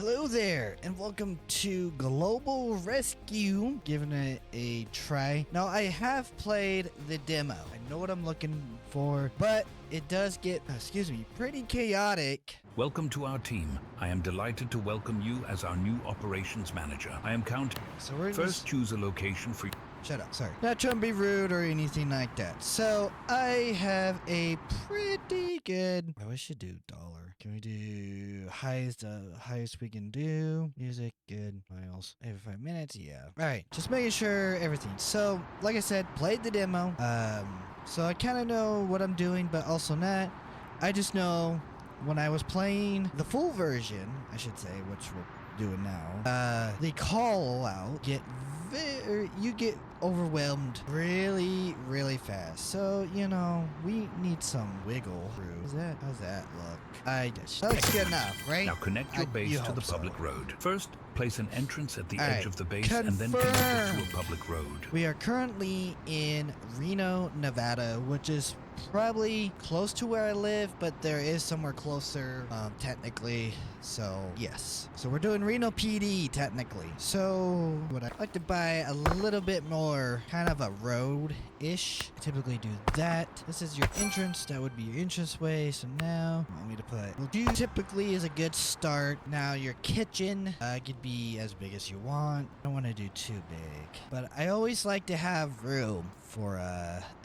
Hello there, and welcome to Global Rescue, giving it a try. Now, I have played the demo. I know what I'm looking for, but it does get, pretty chaotic. Welcome to our team. I am delighted to welcome you as our new operations manager. I am counting. So we're First, choose a location for. Shut up, sorry. Not trying to be rude or anything like that. So, I have a pretty good... I wish you do dollar. Can we do highest we can do? Music, good. Miles. Every 5 minutes? Yeah. Alright, just making sure everything. So, like I said, played the demo. So I kind of know what I'm doing, but also not. I just know when I was playing the full version, I should say, which we're doing now, the call out you get overwhelmed really fast. So, you know, we need some wiggle through. How's that look? That's good enough, right? Now connect your base to the public road. First, place an entrance at the All edge right. of the base and then connect it to a public road. We are currently in Reno, Nevada, which is probably close to where I live, but there is somewhere closer, technically. So, yes. So we're doing Reno PD, technically. So, would I like to buy a little bit more kind of a road-ish? I typically do that. This is your entrance. That would be your entrance way. So now, you want me to put... Well, two typically is a good start. Now, your kitchen could be as big as you want. I don't want to do too big. But I always like to have room for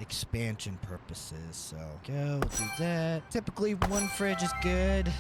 expansion purposes. So, we'll do that. Typically, one fridge is good,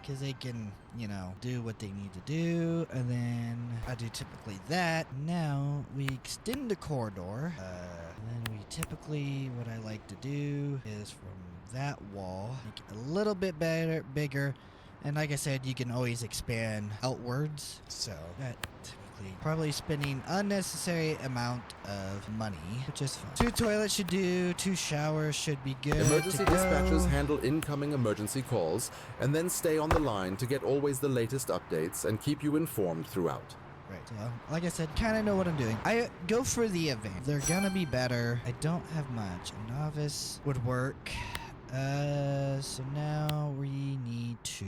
because they can, you know, do what they need to do. And then I do typically that. Now we extend the corridor. And then we typically, what I like to do is from that wall, make it a little bit bigger. And like I said, you can always expand outwards. So that typically probably spending unnecessary amount of money, which is fine. 2 toilets should do, 2 showers should be good. Emergency dispatchers handle incoming emergency calls and then stay on the line to get always the latest updates and keep you informed throughout. Right, so like I said, kind of know what I'm doing. I go for the event. They're gonna be better. I don't have much. A novice would work. So now we need to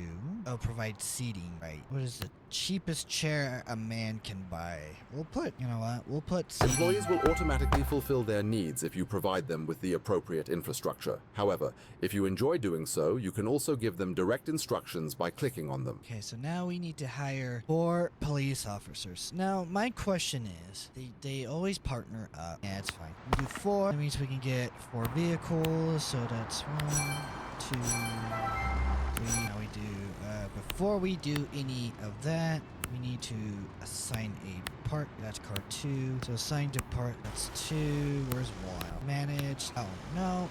provide seating, right? What is the cheapest chair a man can buy? We'll put, you know what? We'll put seating. Employees will automatically fulfill their needs if you provide them with the appropriate infrastructure. However, if you enjoy doing so, you can also give them direct instructions by clicking on them. Okay, so now we need to hire 4 police officers. Now, my question is, they always partner up. Yeah, it's fine. We do 4. That means we can get 4 vehicles, so that's 1, 2, 3. Now we do, before we do any of that, we need to assign a part. That's car 2. So assign to part, that's 2. Where's 1? Managed. Oh, no.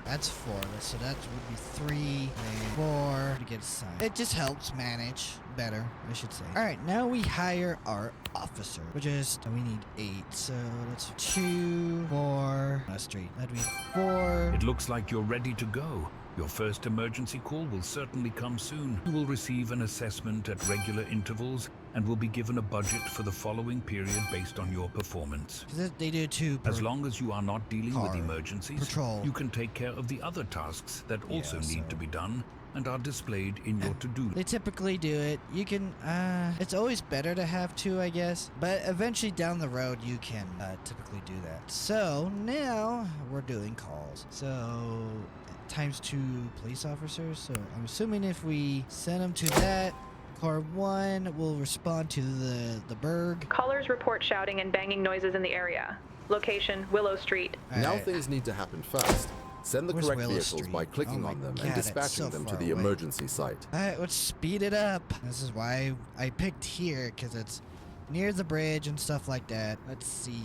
That's 4. So that would be 3 and 4 to get assigned. It just helps manage better, I should say. All right, now we hire our officer, which is, we need 8. So that's 2, 4. That's 3. That'd be 4. It looks like you're ready to go. Your first emergency call will certainly come soon. You will receive an assessment at regular intervals and will be given a budget for the following period based on your performance. They do 2 per As long as you are not dealing with emergencies, patrol. you can take care of the other tasks that also need to be done and are displayed in your to-do. They typically do it. You can, it's always better to have 2, I guess. But eventually down the road, you can typically do that. So now we're doing calls. So times 2 police officers. So I'm assuming if we send them to that, car 1 will respond to the burg. Callers report shouting and banging noises in the area. Location, Willow Street. Now things need to happen fast. Send the correct Willow vehicles Street? by clicking on them and dispatching them to the emergency site. Alright, let's speed it up. This is why I picked here, because it's near the bridge and stuff like that. Let's see.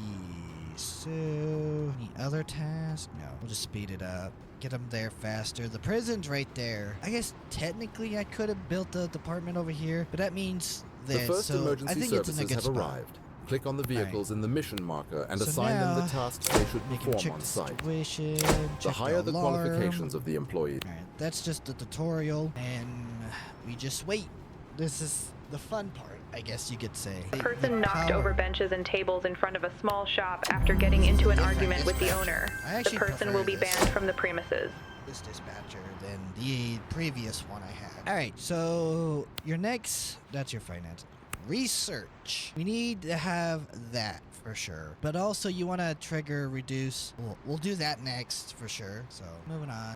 So, any other tasks? No, we'll just speed it up. Get them there faster. The prison's right there. I guess technically I could have built the department over here, but that means that The first so emergency I think it's in a services good have spot. arrived. Click on the vehicles in the mission marker and So assign them now, the tasks they should We can perform check on the site. situation, The check higher the alarm. qualifications of the employee. Alright, that's just the tutorial, and we just wait. This is the fun part, I guess you could say. A person knocked over benches and tables in front of a small shop after getting into an argument with the owner. The person will be banned from the premises. this dispatcher than the previous one I had. All right, so your next, that's your finance. Research. We need to have that for sure. But also you want to trigger reduce. We'll do that next for sure. So moving on.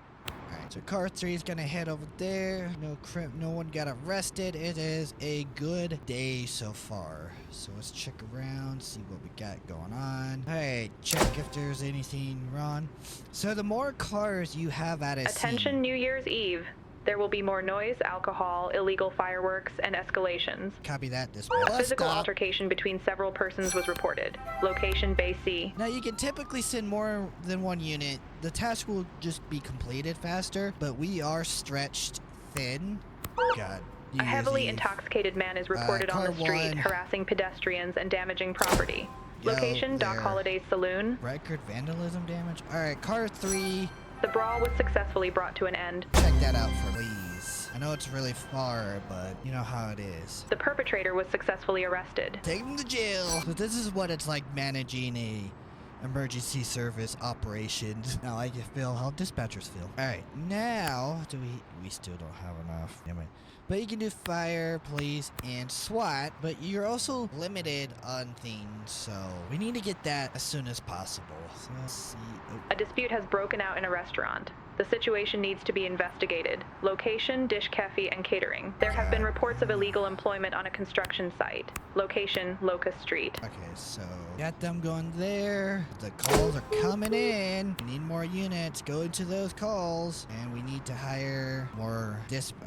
Alright, so car 3 is gonna head over there. No one got arrested. It is a good day so far. So let's check around, see what we got going on. Alright, check if there's anything wrong. So the more cars you have at a Attention scene. New Year's Eve. There will be more noise, alcohol, illegal fireworks, and escalations. Copy that, A dispatch. physical altercation between several persons was reported. Location Bay C. Now you can typically send more than one unit. The task will just be completed faster, but we are stretched thin. God. A heavily intoxicated man is reported on the street, Car 1. harassing pedestrians and damaging property. Yo, Location Doc there. Holiday's Saloon. Record vandalism damage. Alright, car 3. The brawl was successfully brought to an end. Check that out for please. I know it's really far, but you know how it is. The perpetrator was successfully arrested. Take him to jail. So this is what it's like managing a emergency service operations. Now I can feel how dispatchers feel. Alright, now do we still don't have enough. Damn it. But you can do fire, police, and SWAT, but you're also limited on things, so we need to get that as soon as possible. So let's see. Oh. A dispute has broken out in a restaurant. The situation needs to be investigated. Location, Dish Cafe, and catering. There have been reports of illegal employment on a construction site. Location, Locust Street. Okay, so got them going there. The calls are coming in. We need more units. Go into those calls, and we need to hire more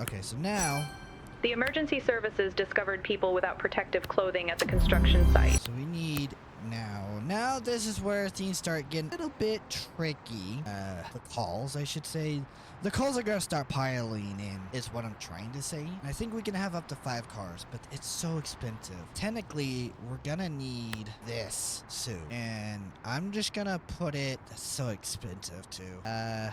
Okay, so now. The emergency services discovered people without protective clothing at the construction site. So we need Now this is where things start getting a little bit tricky. The calls, I should say. The calls are gonna start piling in, is what I'm trying to say. I think we can have up to 5 cars, but it's so expensive. Technically, we're gonna need this soon. And I'm just gonna put it, that's so expensive too.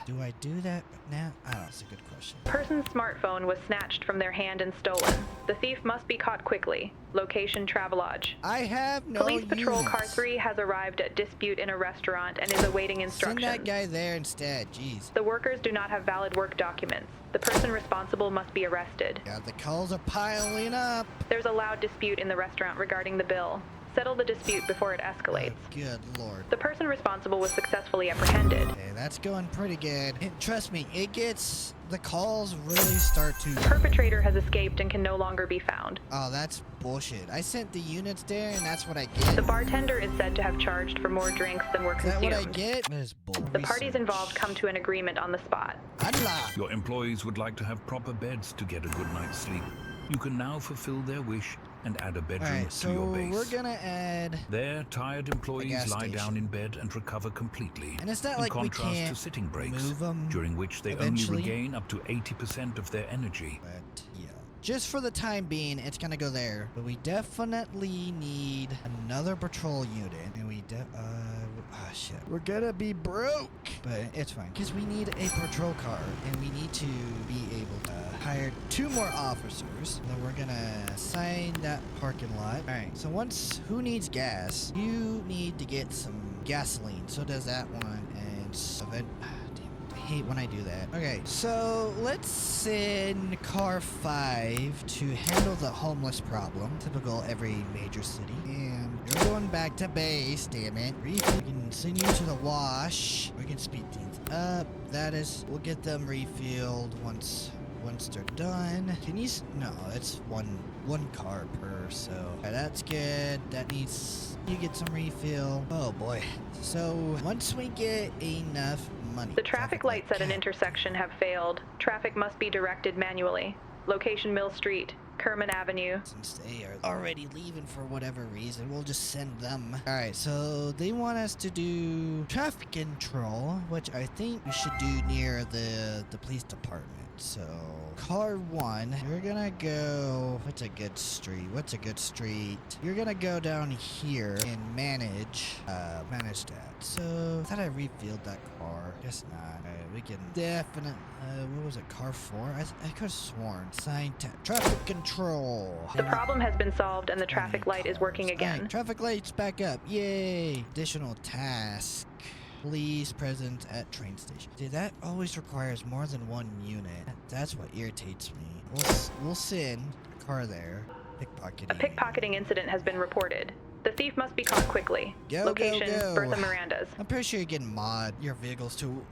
Do I do that now? I don't know, it's a good question. Person's smartphone was snatched from their hand and stolen. The thief must be caught quickly. Location, Travelodge. I have no Police Patrol units. Car 3 has arrived at dispute in a restaurant and is awaiting instructions. Send that guy there instead, jeez. The workers do not have valid work documents. The person responsible must be arrested. God, the calls are piling up. There's a loud dispute in the restaurant regarding the bill. Settle the dispute before it escalates. Oh, good lord. The person responsible was successfully apprehended. Okay, that's going pretty good. And trust me, the calls really start to... The perpetrator has escaped and can no longer be found. Oh, that's bullshit. I sent the units there and that's what I get. The bartender is said to have charged for more drinks than were Is that consumed. what I get? That is bull. The parties involved come to an agreement on the spot. Unlock. Your employees would like to have proper beds to get a good night's sleep. You can now fulfill their wish and add a bedroom Alright, to your so base. we're gonna add... There, tired employees gas lie station. down in bed and recover completely. And it's not in like we contrast can't to sitting breaks, move 'em during which they eventually. only regain up to 80% of their energy. But, yeah. Just for the time being, it's gonna go there. But we definitely need another patrol unit. And we shit. We're gonna be broke. But it's fine. Because we need a patrol car. And we need to be able to hire 2 more officers. Then we're gonna assign that parking lot. Alright, so who needs gas? You need to get some gasoline. So does that one. And I hate when I do that. Okay, so let's send car 5 to handle the homeless problem. Typical every major city. And you're going back to base, damn it. We can send you to the wash. We can speed things up. We'll get them refilled once they're done. No, it's one car per, so that's good. You get some refill. Oh boy. So once we get enough money. The traffic lights at an intersection have failed. Traffic must be directed manually. Location Mill Street, Kerman Avenue. Since they are already leaving for whatever reason, we'll just send them. Alright, so they want us to do traffic control, which I think we should do near the police department. So, car 1, you're gonna go... What's a good street? You're gonna go down here and manage that. So, I thought I refilled that car. Guess not. Alright, we can definitely... what was it, car 4? I could have sworn. Traffic control. The problem has been solved and the traffic light is working again. Alright, traffic light's back up. Yay! Additional task. Police presence at train station. See, that always requires more than one unit. That's what irritates me. We'll send a car there. Pickpocketing. A pickpocketing incident has been reported. The thief must be caught quickly. Location, Go. Bertha Miranda's. I'm pretty sure you can mod your vehicles to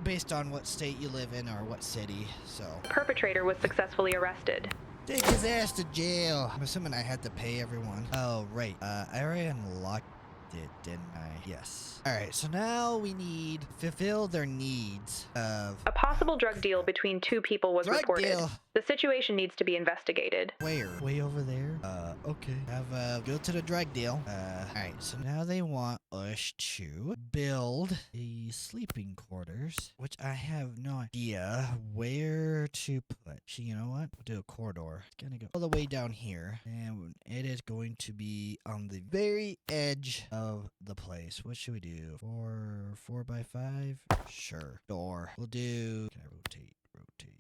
based on what state you live in or what city, so. The perpetrator was successfully arrested. Take his ass to jail. I'm assuming I had to pay everyone. Oh, right. I already unlocked it, didn't I? Yes. Alright, so now we need to fulfill their needs of... A possible drug deal between two people was Drug reported. deal. The situation needs to be investigated. Where? Way over there? Okay. Go to the drug deal. Alright, so now they want us to build a sleeping quarters, which I have no idea where to put. Actually, you know what? We'll do a corridor. It's gonna go all the way down here, and it is going to be on the very edge of the place. What should we do? 4 by 5? Sure. Door. We'll do... Can I rotate?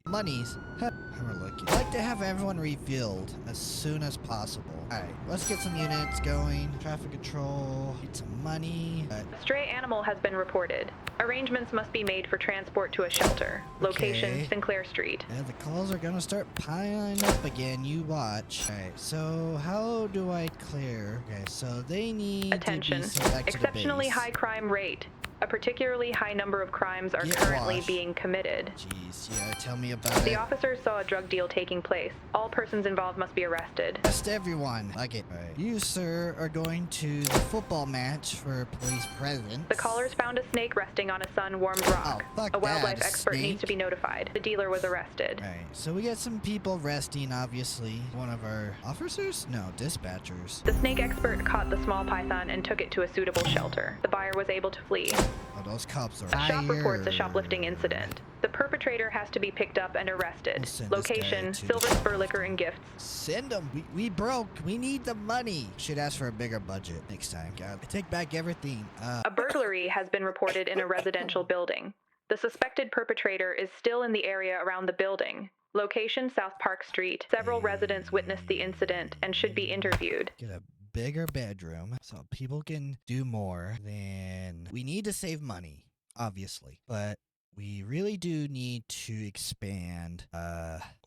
Monies. How we're looking. I like to have everyone refilled as soon as possible. Alright, let's get some units going. Traffic control. Get some money. A stray animal has been reported. Arrangements must be made for transport to a shelter. Location, Okay. Sinclair Street. Yeah, the calls are gonna start piling up again. You watch. Alright, so how do I clear? Okay, so they need Attention. to be sent back to the Exceptionally base. high crime rate. A particularly high number of crimes are Get currently washed. being committed. Jeez, yeah, tell me about The it. officers saw a drug deal taking place. All persons involved must be arrested. Arrest everyone. Like it. Right. You, sir, are going to the football match for police presence. The callers found a snake resting on a sun-warmed rock. Oh, fuck A wildlife that, expert snake. needs to be notified. The dealer was arrested. Right, so we got some people resting, obviously. One of our officers? No, dispatchers. The snake expert caught the small python and took it to a suitable shelter. The buyer was able to flee. Oh, those cops are A shop reports a tired. shoplifting incident. The perpetrator has to be picked up and arrested. We'll send this guy Location, to Silver the Spur Liquor and Gifts. Send them. We broke. We need the money. Should ask for a bigger budget next time. God, I take back everything. A burglary has been reported in a residential building. The suspected perpetrator is still in the area around the building. Location, South Park Street. Several residents witnessed the incident and should be interviewed. Get a bigger bedroom so people can do more. Then we need to save money, obviously, but we really do need to expand.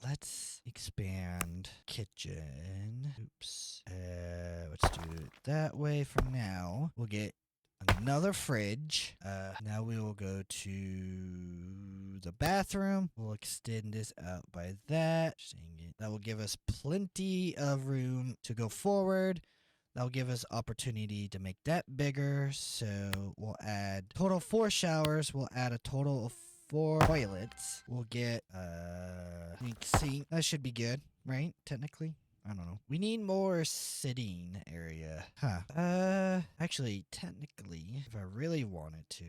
Let's expand kitchen. Oops. Let's do it that way for now. We'll get another fridge. Now we will go to the bathroom. We'll extend this out by that. That will give us plenty of room to go forward. That'll give us opportunity to make that bigger. So we'll add total 4 showers. We'll add a total of 4 toilets. We'll get sink. That should be good, right? Technically. I don't know. We need more sitting area. Actually, technically, if I really wanted to,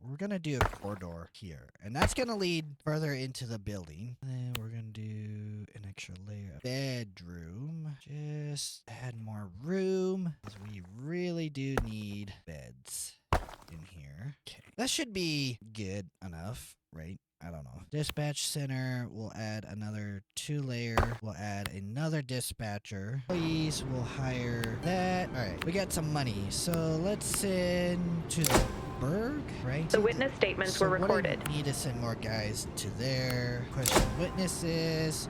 we're gonna do a corridor here. And that's gonna lead further into the building. And then we're gonna do an extra layer of bedroom. Just add more room. Because we really do need beds in here. Okay. That should be good enough, right? I don't know. Dispatch center, we'll add another 2 layer. We'll add another dispatcher. Employees, we'll hire that. Alright, we got some money. So let's send to the Berg, right? The witness statements were recorded. We need to send more guys to there. Question witnesses.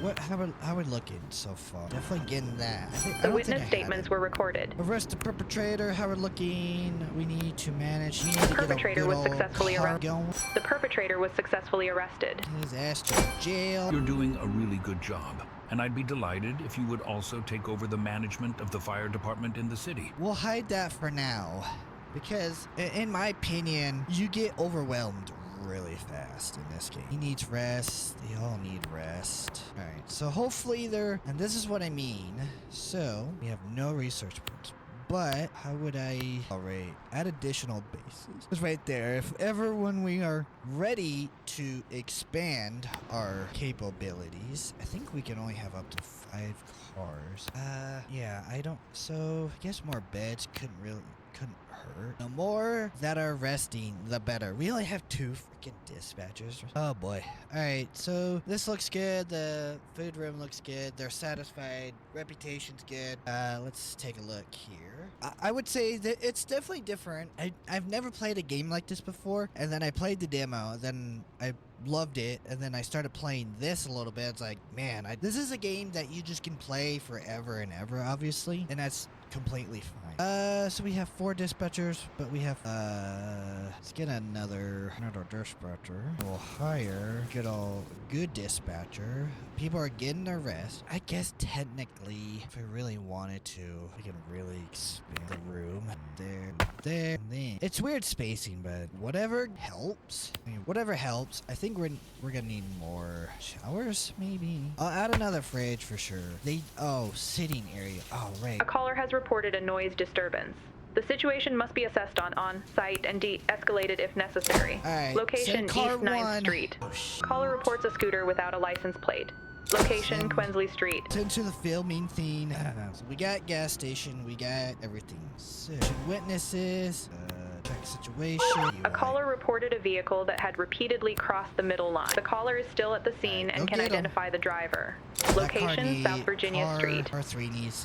Alright, how we looking so far? Definitely getting that. The witness statements were recorded. Arrest the perpetrator. How we're looking. We need to manage. We need The to get a perpetrator good was old successfully car arrested. going. The perpetrator was successfully arrested. His ass to jail. You're doing a really good job, and I'd be delighted if you would also take over the management of the fire department in the city. We'll hide that for now. Because, in my opinion, you get overwhelmed really fast in this game. He needs rest. They all need rest. Alright, so hopefully they're... And this is what I mean. So, we have no research points. But, how would I... Alright, add additional bases. It's right there. If ever when we are ready to expand our capabilities, I think we can only have up to 5 cars. Yeah, I don't... So, I guess more beds couldn't hurt. The more that are resting, the better. We only have 2 freaking dispatchers. Oh boy. Alright, so this looks good. The food room looks good. They're satisfied. Reputation's good. Let's take a look here. I would say that it's definitely different. I've never played a game like this before, and then I played the demo, then I loved it, and then I started playing this a little bit. It's like, man, this is a game that you just can play forever and ever, obviously, and that's completely fine. So we have 4 dispatchers, but we have, let's get another dispatcher. We'll hire good dispatcher. People are getting their rest. I guess technically, if I really wanted to, we can really expand the room. There, and then. It's weird spacing, but whatever helps. I mean, whatever helps. I think we're gonna need more showers, maybe. I'll add another fridge for sure. Sitting area. Oh, right. A caller has reported a noise disturbance. The situation must be assessed on site and de-escalated if necessary. Alright, Location East 9th Street. Caller reports a scooter without a license plate. Location Quensley Street. Send to the field, mean thing. So we got gas station, we got everything. So, witnesses, check situation. A caller reported a vehicle that had repeatedly crossed the middle line. The caller is still at the scene and can identify the driver. Location South Virginia Street.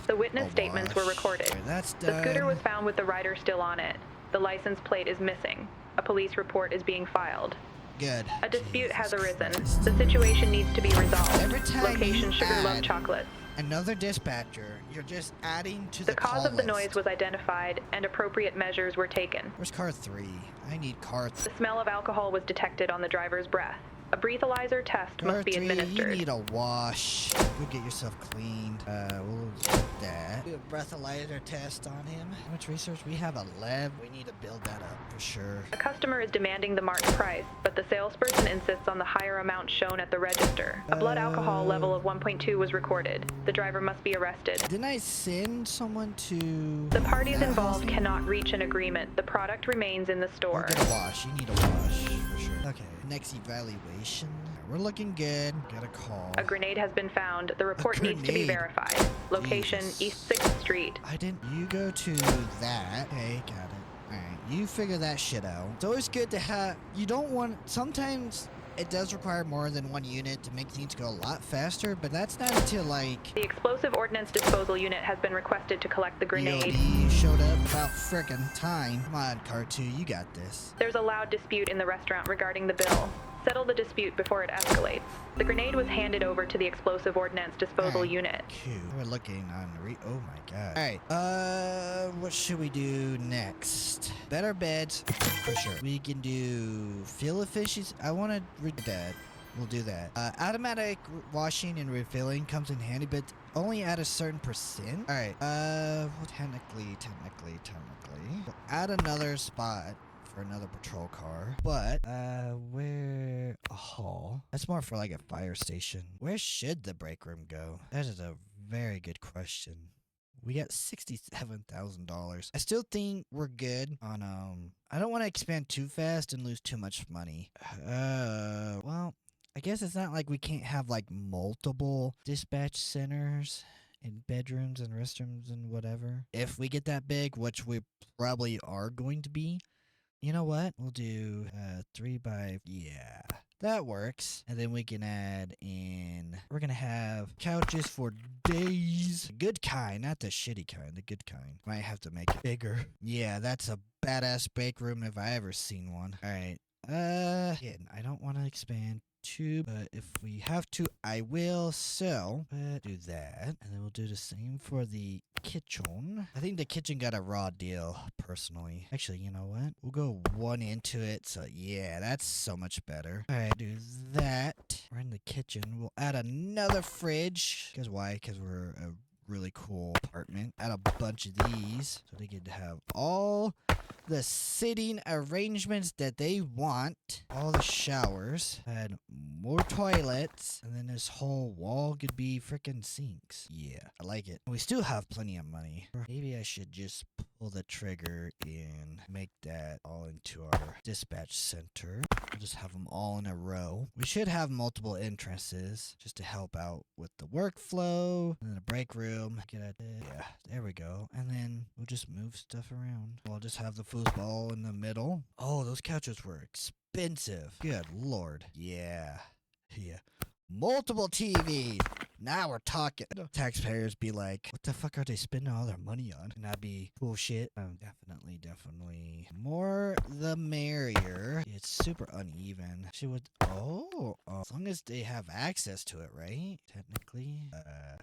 The witness statements were recorded. That's done. The scooter was found with the rider still on it. The license plate is missing. A police report is being filed. Good. A dispute has arisen. The situation needs to be resolved. Every time Location you Sugar Love add Chocolates. Another dispatcher, you're just adding to the cause call of the list. noise was identified and appropriate measures were taken. Where's car 3? I need car 3. The smell of alcohol was detected on the driver's breath. A breathalyzer test Car must be 3, administered. you need a wash. Go get yourself cleaned. We'll do that. Do a breathalyzer test on him. How much research? We have 11. We need to build that up for sure. A customer is demanding the marked price, but the salesperson insists on the higher amount shown at the register. A blood alcohol level of 1.2 was recorded. The driver must be arrested. Didn't I send someone to... The parties involved cannot reach an agreement. The product remains in the store. Or get a wash. You need a wash for sure. Okay. Next evaluation. We're looking good. Get a call. A grenade has been found. The report needs to be verified. Location East 6th Street. You go to that. Okay, got it. Alright, you figure that shit out. It's always good to have... You don't want... Sometimes it does require more than one unit to make things go a lot faster, but that's not until, like... The explosive ordnance disposal unit has been requested to collect the grenade. EOD showed up about frickin' time. Come on, Car 2, you got this. There's a loud dispute in the restaurant regarding the bill. Settle the dispute before it escalates. The grenade was handed over to the explosive ordnance disposal unit. Cute. We're looking on oh my god. Alright, what should we do next? Better beds, for sure. We can do fuel efficiency. I want to read that. We'll do that. Automatic washing and refilling comes in handy, but only at a certain percent. Alright, well, technically. We'll add another spot for another patrol car, but where a hall? That's more for like a fire station. Where should the break room go? That is a very good question. We got $67,000. I still think we're good on I don't want to expand too fast and lose too much money. Well, I guess it's not like we can't have like multiple dispatch centers and bedrooms and restrooms and whatever. If we get that big, which we probably are going to be. You know what? We'll do 3 by... Yeah, that works. And then we can add in... We're going to have couches for days. The good kind, not the shitty kind. The good kind. Might have to make it bigger. Yeah, that's a badass break room if I ever seen one. All right. Again, I don't want to expand too, but if we have to, I will. So, do that. And then we'll do the same for the kitchen. I think the kitchen got a raw deal, personally. Actually, you know what? We'll go 1 into it. So, yeah, that's so much better. All right, do that. We're in the kitchen. We'll add another fridge. Because why? Because we're a really cool apartment. Add a bunch of these so they get to have all the sitting arrangements that they want, all the showers, and more toilets, and then this whole wall could be freaking sinks. Yeah, I like it. We still have plenty of money. Maybe I should just pull the trigger and make that all into our dispatch center. We'll just have them all in a row. We should have multiple entrances just to help out with the workflow. And then a break room. Yeah, there we go. And then we'll just move stuff around. We'll just have the foosball in the middle. Oh, those couches were expensive. Good lord. Yeah. Yeah. Multiple TVs. Now we're talking. Taxpayers be like, what the fuck are they spending all their money on? And that'd be cool shit. Definitely. More the merrier. It's super uneven. She would. Oh, as long as they have access to it, right? Technically.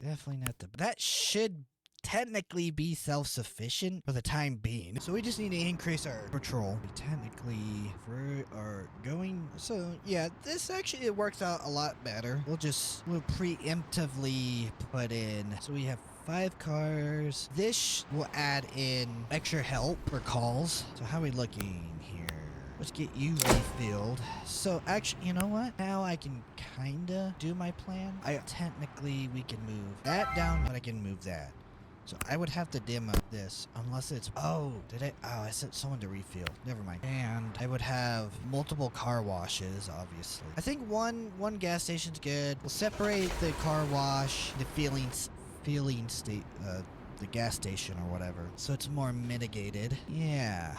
Definitely not the. That should technically be self-sufficient for the time being. So we just need to increase our patrol. Technically, for our going. So yeah, this actually it works out a lot better. We'll preemptively put in. So we have 5 cars. This will add in extra help for calls. So how are we looking here? Let's get you refilled. So actually, you know what? Now I can kinda do my plan. Technically we can move that down, but I can move that. So I would have to demo this unless it's. Oh, did I? Oh, I sent someone to refill. Never mind. And I would have multiple car washes, obviously. I think one gas station's good. We'll separate the car wash, the the gas station or whatever, so it's more mitigated. Yeah.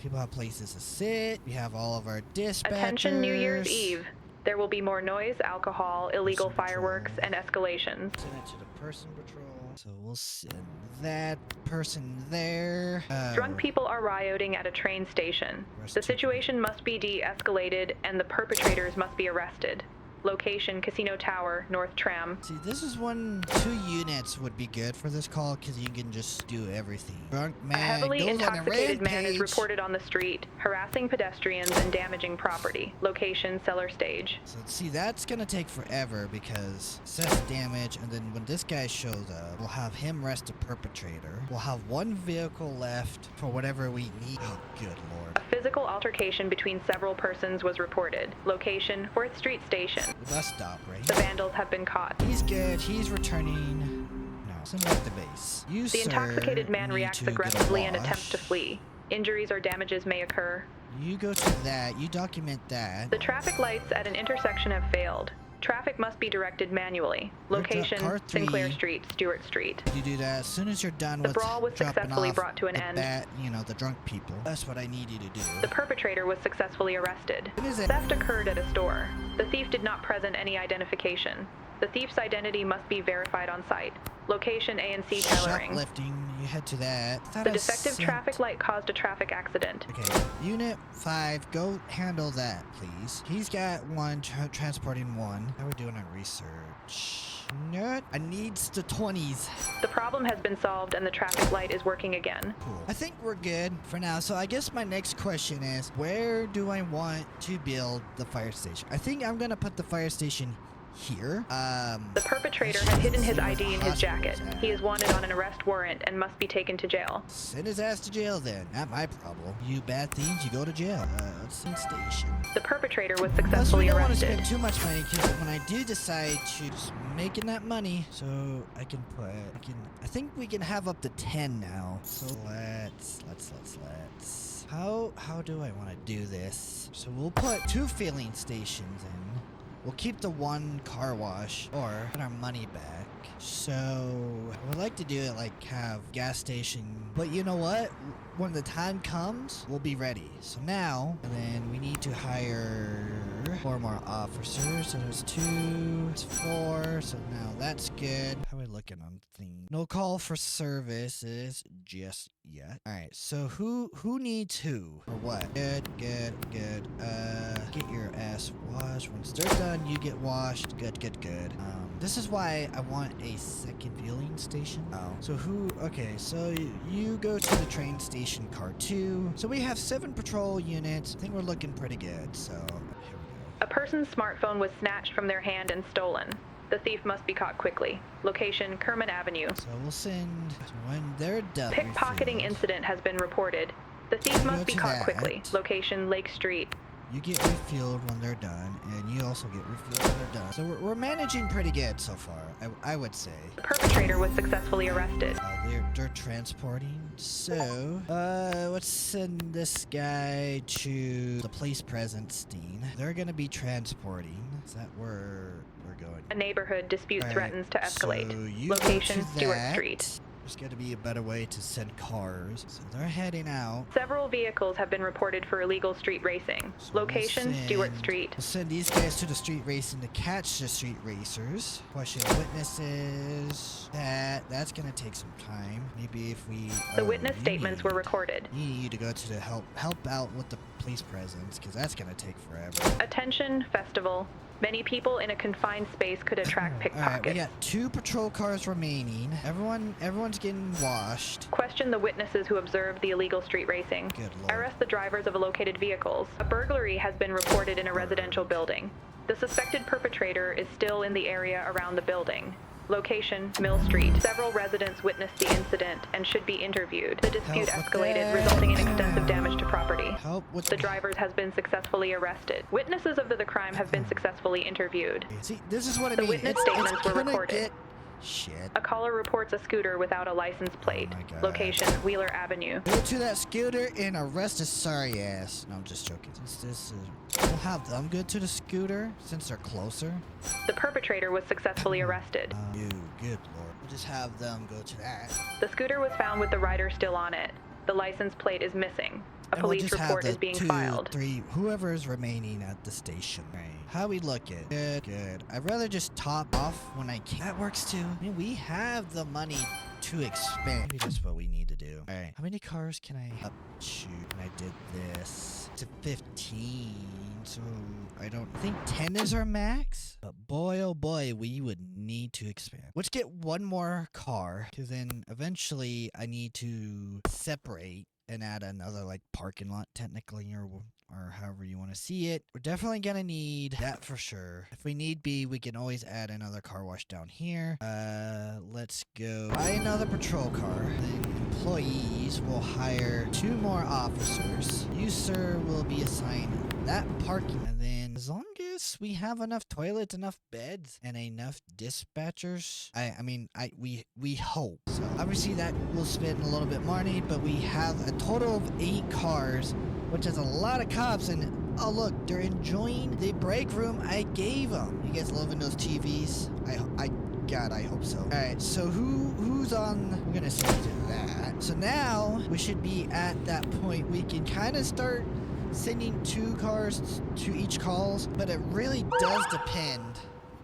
People have places to sit. We have all of our dispatchers. Attention New Year's Eve. There will be more noise, alcohol, illegal fireworks, and escalations. Send it to the person patrol. So we'll send that person there. Drunk people are rioting at a train station. The situation must be de-escalated and the perpetrators must be arrested. Location, Casino Tower, North Tram. See, this is 2 units would be good for this call because you can just do everything. Drunk man A heavily goes intoxicated on a man is rampage. reported on the street, harassing pedestrians and damaging property. Location, cellar stage. So see, that's gonna take forever because assess damage, and then when this guy shows up, we'll have him arrest the perpetrator. We'll have 1 vehicle left for whatever we need. Oh, good lord. A physical altercation between several persons was reported. Location, 4th Street Station. The bus stop, right? The vandals have been caught. He's good. He's returning. No, send him back to base. You, The intoxicated man need reacts to get a aggressively and wash. attempts to flee. Injuries or damages may occur. You go to that. You document that. The traffic lights at an intersection have failed. Traffic must be directed manually. Location, car 3. Sinclair Street, Stewart Street. You do that as soon as you're done The with brawl was dropping successfully off brought to an end. the drunk people. That's what I need you to do. The perpetrator was successfully arrested. What is it? Theft occurred at a store. The thief did not present any identification. The thief's identity must be verified on site. Location, A&C tailoring. Shoplifting. You head to that. The defective traffic light caused a traffic accident. Okay, Unit 5, go handle that, please. He's got 1 transporting 1. How are we doing on research? Nerd. I needs the 20s. The problem has been solved and the traffic light is working again. Cool. I think we're good for now. So I guess my next question is, where do I want to build the fire station? I think I'm gonna put the fire station here. The perpetrator had hidden his ID in his jacket. He is wanted on an arrest warrant and must be taken to jail. Send his ass to jail then. Not my problem. You bad thieves, you go to jail. Let's see station. The perpetrator was Plus, we successfully don't want to arrested. spend too much money because when I do decide to just making that money, so I think we can have up to 10 now. So let's. How do I want to do this? So we'll put 2 filling stations in. We'll keep the 1 car wash or get our money back. So I would like to do it like have gas station, but you know what? When the time comes, we'll be ready. So now, and then we need to hire 4 more officers. So there's 2, it's 4. So now that's good. How are we looking on things? No call for services just yet. All right. So who needs who or what? Good. Get your ass washed. Once they're done, you get washed. Good. This is why I want a second fueling station. Oh, so okay, so you go to the train station car 2. So we have 7 patrol units. I think we're looking pretty good. So here we go. A person's smartphone was snatched from their hand and stolen. The thief must be caught quickly. Location, Kerman Avenue. So we'll send when they're done. Pickpocketing refilled. incident has been reported. The thief must be to caught that. quickly. Location, Lake Street. You get refueled when they're done, and you also get refueled when they're done. So we're managing pretty good so far, I would say. The perpetrator was successfully arrested. They're transporting. So, let's send this guy to the police presence scene. They're gonna be transporting. Is that where we're going? A neighborhood dispute Alright, threatens to escalate. So you Location, go to Stewart that. Street. There's got to be a better way to send cars. So they're heading out. Several vehicles have been reported for illegal street racing. So Location, Stewart Street. We'll send these guys to the street racing to catch the street racers. Question witnesses. That's gonna take some time. Maybe if we. The witness statements were recorded. Need you to go to the help out with the police presence, because that's gonna take forever. Attention, festival. Many people in a confined space could attract All right, we pickpockets. got 2 patrol cars remaining. Everyone's getting washed. Question the witnesses who observed the illegal street racing. Good lord. Arrest the drivers of located vehicles. A burglary has been reported in a residential building. The suspected perpetrator is still in the area around the building. Location, Mill Street. Several residents witnessed the incident and should be interviewed. The dispute Help with escalated, that. resulting in extensive damage to property. Help with The drivers has been successfully arrested. Witnesses of the crime have been successfully interviewed. See, this is what I The mean. witness It's statements were gonna recorded. get- Shit. A caller reports a scooter without a license plate. Oh my God. Location, Wheeler Avenue. Go to that scooter and arrest his sorry ass. No, I'm just joking. Since this is, we'll have them go to the scooter since they're closer. The perpetrator was successfully arrested. You, good lord. We'll just have them go to that. The scooter was found with the rider still on it. The license plate is missing. A And we'll police just have report the is being 2, filed. 3, whoever is remaining at the station. Right. How we looking? Good, good. I'd rather just top off when I can. That works too. I mean, we have the money to expand. Maybe that's what we need to do. All right. How many cars can I up to when I did this? To 15. So I don't think 10 is our max. But boy, oh boy, we would need to expand. Let's get one more car, because then eventually I need to separate and add another like parking lot technically, or however you want to see it. We're definitely gonna need that for sure. If we need be, we can always add another car wash down here. Let's go buy another patrol car. Then employees will hire 2 more officers. You, sir, will be assigned that parking. And then as long as we have enough toilets, enough beds, and enough dispatchers, we hope. So obviously that will spend a little bit money, but we have a total of 8 cars, which is a lot of cops. And oh look, they're enjoying the break room I gave them. You guys loving those TVs? God, I hope so. All right, so who's on? We're gonna send you to that. So now we should be at that point. We can kind of start sending 2 cars to each calls, but it really does depend.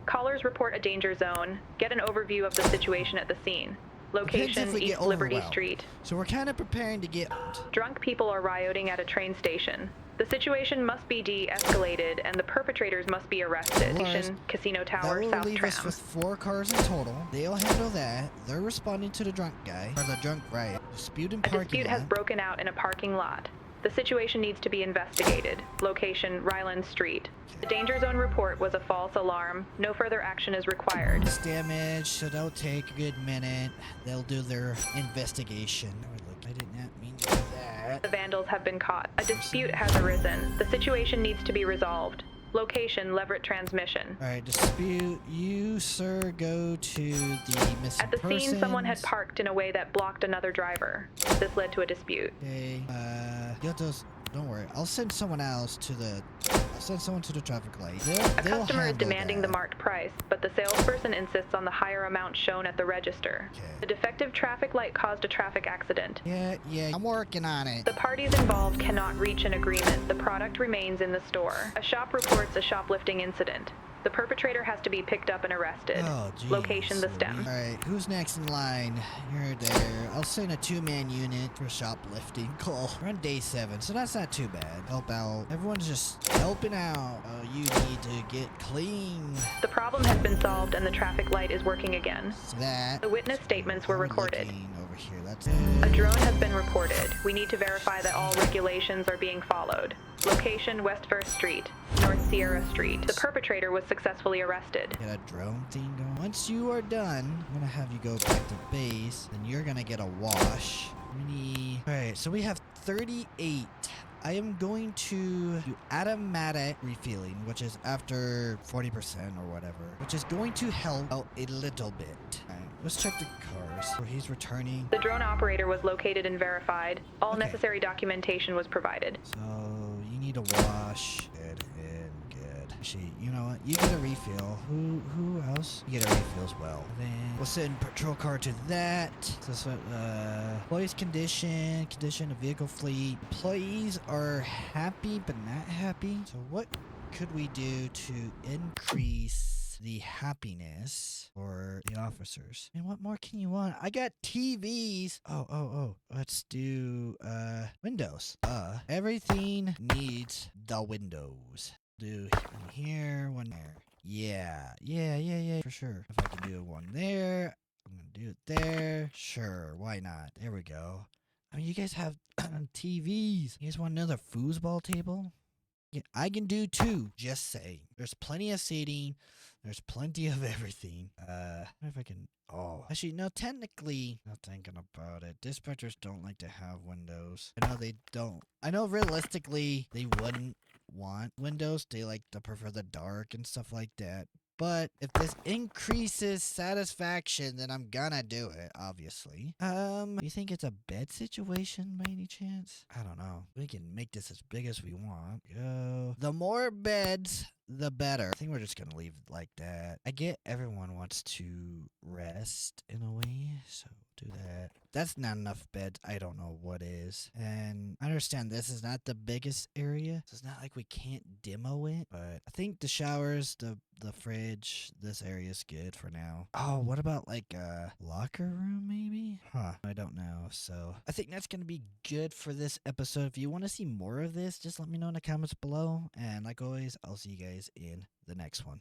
Callers report a danger zone. Get an overview of the situation at the scene. Depends if Location, we get East Liberty overwhelmed. Street. So we're kind of preparing to get. Drunk people are rioting at a train station. The situation must be de-escalated and the perpetrators must be arrested. Lars, Casino That Tower, will South leave us Tram. with 4 cars in total. They'll handle that. They're responding to the drunk guy, or the drunk riot. Dispute in A parking dispute lot. has broken out in a parking lot. The situation needs to be investigated. Location, Ryland Street. The danger zone report was a false alarm. No further action is required. It's damage, so they'll take a good minute. They'll do their investigation. I did not mean to do that. The vandals have been caught. A dispute has arisen. The situation needs to be resolved. Location, Leverett Transmission. All right, dispute. You, sir, go to the missing At the scene, someone had parked in a way that blocked another driver. This led to a dispute. Okay. Don't worry. I'll send someone else to the. I'll send someone to the traffic light. A customer is demanding the marked price, but the salesperson insists on the higher amount shown at the register. Okay. The defective traffic light caused a traffic accident. Yeah, I'm working on it. The parties involved cannot reach an agreement. The product remains in the store. A shop reports a shoplifting incident. The perpetrator has to be picked up and arrested. Oh, geez. Location, the stem. All right, who's next in line? You're there. I'll send a 2-man unit for shoplifting. Cool. We're on day 7, so that's not too bad. Help out. Everyone's just helping out. Oh, you need to get clean. The problem has been solved and the traffic light is working again. So that. The witness statements were We're recorded. looking over here. That's A drone has been reported. We need to verify that all regulations are being followed. Location, West 1st Street, North Sierra Street. The perpetrator was successfully arrested. Get a drone thing going. Once you are done, I'm gonna have you go back to base, and you're gonna get a wash. Alright, so we have 38 I am going to do automatic refilling, which is after 40% or whatever, which is going to help out a little bit. All right, let's check the cars where he's returning. The drone operator was located and verified. All Okay. necessary documentation was provided. So you need to wash. Good and good. Actually, you know what? You get a refill. Who else? You get a refill as well. Then we'll send patrol car to that. So employees condition of vehicle fleet. Employees are happy but not happy. So what could we do to increase the happiness for the officers? And what more can you want? I got TVs. Oh. Let's do windows. Everything needs the windows. Do one here, one there. Yeah, for sure. If I can do one there, I'm gonna do it there. Sure, why not? There we go. I mean, you guys have TVs. You guys want another foosball table? Yeah, I can do two. Just saying. There's plenty of seating. There's plenty of everything. What if I can... Oh. Actually, no, technically, not thinking about it. Dispatchers don't like to have windows. I know they don't. I know realistically, they wouldn't want windows. They like to prefer the dark and stuff like that. But if this increases satisfaction, then I'm gonna do it, obviously. You think it's a bed situation by any chance? I don't know. We can make this as big as we want. Go. The more beds, the better. I think we're just gonna leave it like that. I get everyone wants to rest in a way, so do that. That's not enough beds. I don't know what is. And I understand this is not the biggest area, so it's not like we can't demo it, but I think the showers, the fridge, this area is good for now. Oh, what about like a locker room maybe? I don't know. So I think that's gonna be good for this episode. If you want to see more of this, just let me know in the comments below. And like always, I'll see you guys in the next one.